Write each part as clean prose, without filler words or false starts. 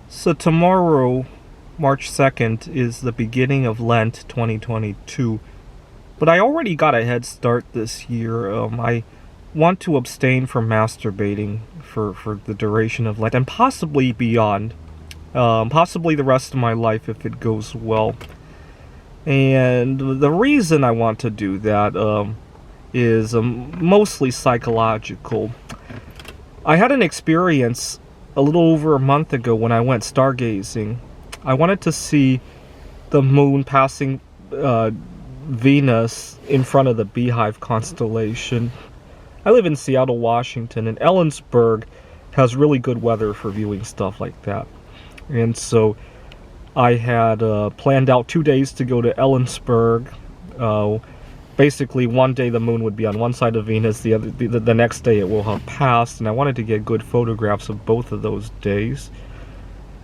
So tomorrow, March 2nd, is the beginning of Lent 2022. But I already got a head start this year. I want to abstain from masturbating for the duration of Lent and possibly beyond. Possibly the rest of my life if it goes well. And the reason I want to do that is mostly psychological. I had an experience a little over a month ago when I went stargazing. I wanted to see the moon passing Venus in front of the Beehive constellation. I live in Seattle, Washington, and Ellensburg has really good weather for viewing stuff like that. And so I had planned out 2 days to go to Ellensburg. Basically, one day the moon would be on one side of Venus, the next day it will have passed, and I wanted to get good photographs of both of those days.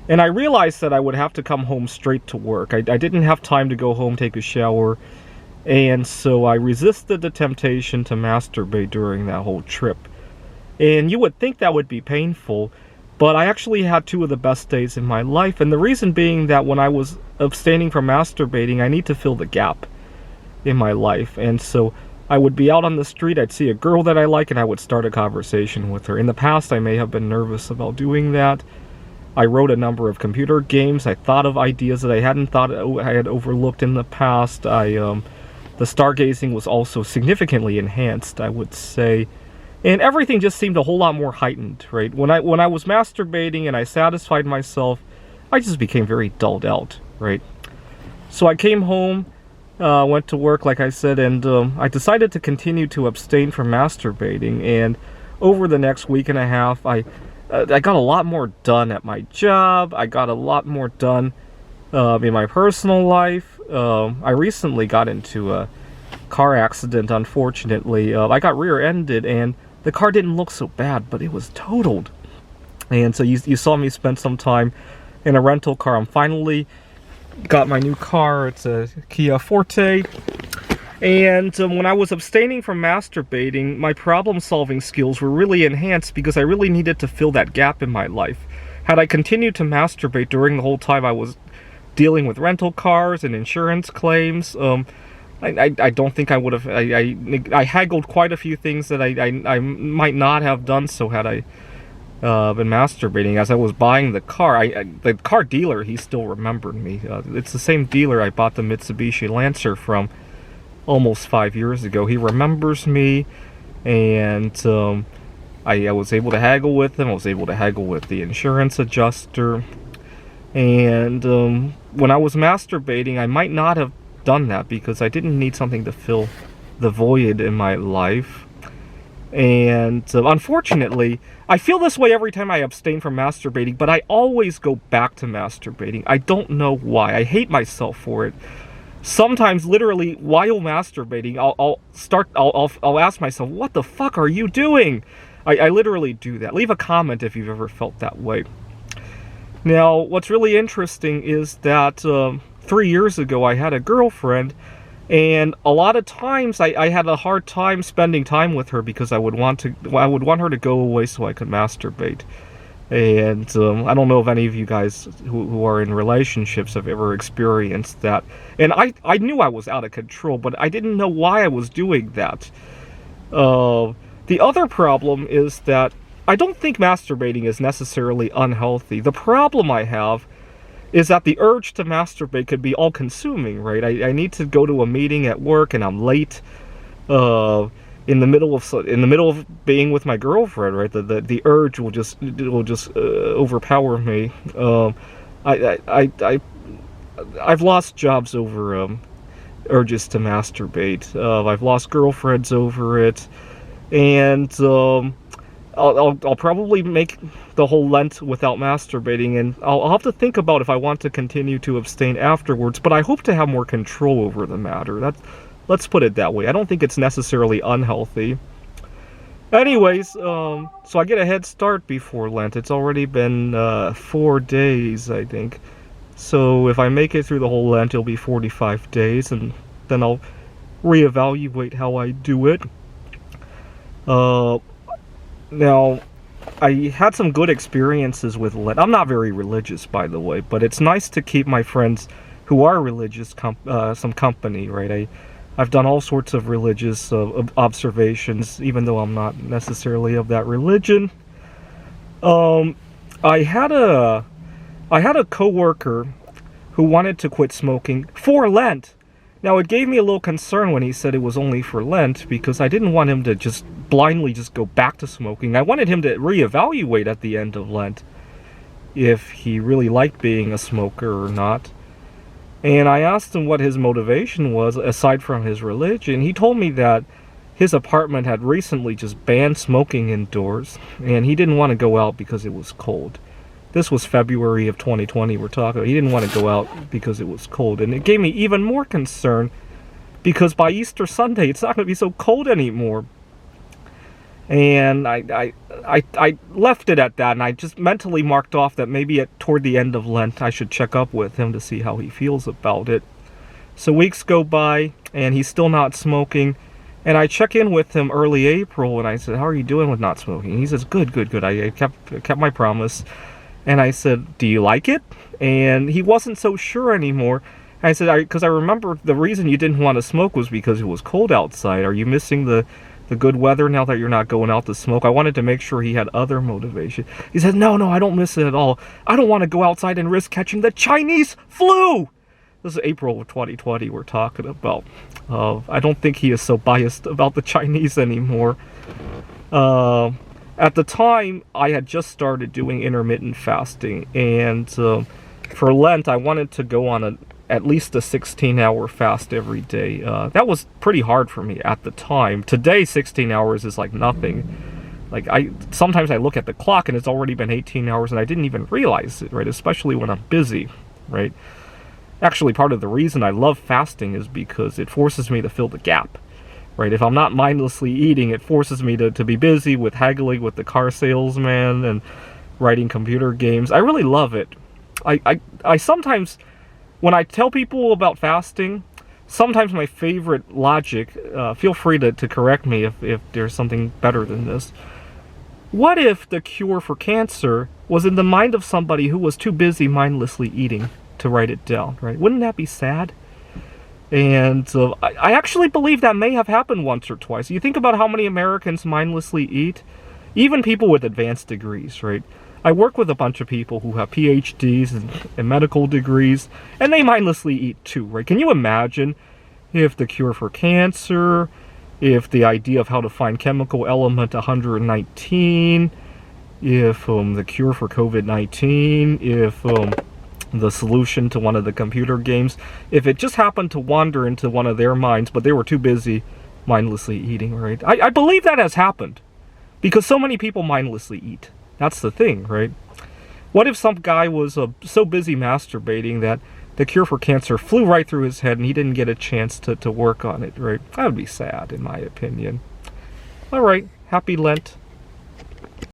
And I realized that I would have to come home straight to work. I didn't have time to go home, take a shower, and so I resisted the temptation to masturbate during that whole trip. And you would think that would be painful, but I actually had two of the best days in my life, and the reason being that when I was abstaining from masturbating, I need to fill the gap in my life. And so I would be out on the street, I'd see a girl that I like, and I would start a conversation with her. In the past, I may have been nervous about doing that. I wrote a number of computer games. I thought of ideas that I hadn't thought I had overlooked in the past. The stargazing was also significantly enhanced, I would say. And everything just seemed a whole lot more heightened, right? When I was masturbating and I satisfied myself, I just became very dulled out, right? So I came home, went to work, like I said, and I decided to continue to abstain from masturbating. And over the next week and a half, I got a lot more done at my job. I got a lot more done in my personal life. I recently got into a car accident, unfortunately. I got rear-ended, and the car didn't look so bad, but it was totaled. And so you saw me spend some time in a rental car. I'm finally got my new car. It's a Kia Forte. And when I was abstaining from masturbating, my problem-solving skills were really enhanced because I really needed to fill that gap in my life. Had I continued to masturbate during the whole time I was dealing with rental cars and insurance claims, I don't think I would have. I haggled quite a few things that I might not have done so had I been masturbating. As I was buying the car, the car dealer, he still remembered me. It's the same dealer I bought the Mitsubishi Lancer from almost 5 years ago. He remembers me, and I was able to haggle with him. I was able to haggle with the insurance adjuster. And when I was masturbating, I might not have done that because I didn't need something to fill the void in my life. And unfortunately, I feel this way every time I abstain from masturbating, but I always go back to masturbating. I don't know why. I hate myself for it. Sometimes, literally, while masturbating, I'll ask myself, what the fuck are you doing? I literally do that. Leave a comment if you've ever felt that way. Now, what's really interesting is that 3 years ago, I had a girlfriend, and a lot of times I had a hard time spending time with her because I would want her to go away so I could masturbate. And I don't know if any of you guys who are in relationships have ever experienced that. And I knew I was out of control, but I didn't know why I was doing that. The other problem is that I don't think masturbating is necessarily unhealthy. The problem I have is that the urge to masturbate could be all-consuming, right? I need to go to a meeting at work and I'm late. In the middle of being with my girlfriend, right? The urge will just overpower me. I've lost jobs over urges to masturbate. I've lost girlfriends over it, and I'll probably make the whole Lent without masturbating, and I'll have to think about if I want to continue to abstain afterwards. But I hope to have more control over the matter. Let's put it that way. I don't think it's necessarily unhealthy. Anyways, so I get a head start before Lent. It's already been 4 days, I think. So if I make it through the whole Lent, it'll be 45 days, and then I'll reevaluate how I do it. Now, I had some good experiences with Lent. I'm not very religious, by the way, but it's nice to keep my friends who are religious some company, right? I've done all sorts of religious observations, even though I'm not necessarily of that religion. Um, I had a coworker who wanted to quit smoking for Lent. Now, it gave me a little concern when he said it was only for Lent, because I didn't want him to just blindly just go back to smoking. I wanted him to reevaluate at the end of Lent if he really liked being a smoker or not. And I asked him what his motivation was, aside from his religion. He told me that his apartment had recently just banned smoking indoors, and he didn't want to go out because it was cold. This was February of 2020 we're talking. He didn't want to go out because it was cold. And it gave me even more concern, because by Easter Sunday, it's not going to be so cold anymore. And I left it at that, and I just mentally marked off that maybe toward the end of Lent, I should check up with him to see how he feels about it. So weeks go by, and he's still not smoking. And I check in with him early April, and I said, "How are you doing with not smoking?" He says, "Good, good, good. I kept my promise." And I said, "Do you like it?" And he wasn't so sure anymore. And I said, because I remember the reason you didn't want to smoke was because it was cold outside. Are you missing the good weather now that you're not going out to smoke? I wanted to make sure he had other motivation. He said, no, I don't miss it at all. I don't want to go outside and risk catching the Chinese flu. This is April of 2020 we're talking about. I don't think he is so biased about the Chinese anymore. At the time, I had just started doing intermittent fasting, and for Lent, I wanted to go on at least a 16-hour fast every day. That was pretty hard for me at the time. Today, 16 hours is like nothing. Like, sometimes I look at the clock and it's already been 18 hours and I didn't even realize it, right? Especially when I'm busy, right? Actually, part of the reason I love fasting is because it forces me to fill the gap. Right, if I'm not mindlessly eating, it forces me to be busy with haggling with the car salesman and writing computer games. I really love it. I sometimes, when I tell people about fasting, sometimes my favorite logic, feel free to correct me if there's something better than this. What if the cure for cancer was in the mind of somebody who was too busy mindlessly eating to write it down, right? Wouldn't that be sad? And I actually believe that may have happened once or twice. You think about how many Americans mindlessly eat, even people with advanced degrees, right? I work with a bunch of people who have PhDs and medical degrees, and they mindlessly eat too, right? Can you imagine if the cure for cancer, if the idea of how to find chemical element 119, if the cure for COVID-19, if the solution to one of the computer games, if it just happened to wander into one of their minds, but they were too busy mindlessly eating, right? I believe that has happened, because so many people mindlessly eat. That's the thing, right? What if some guy was so busy masturbating that the cure for cancer flew right through his head and he didn't get a chance to work on it, right? That would be sad, in my opinion. All right, happy Lent.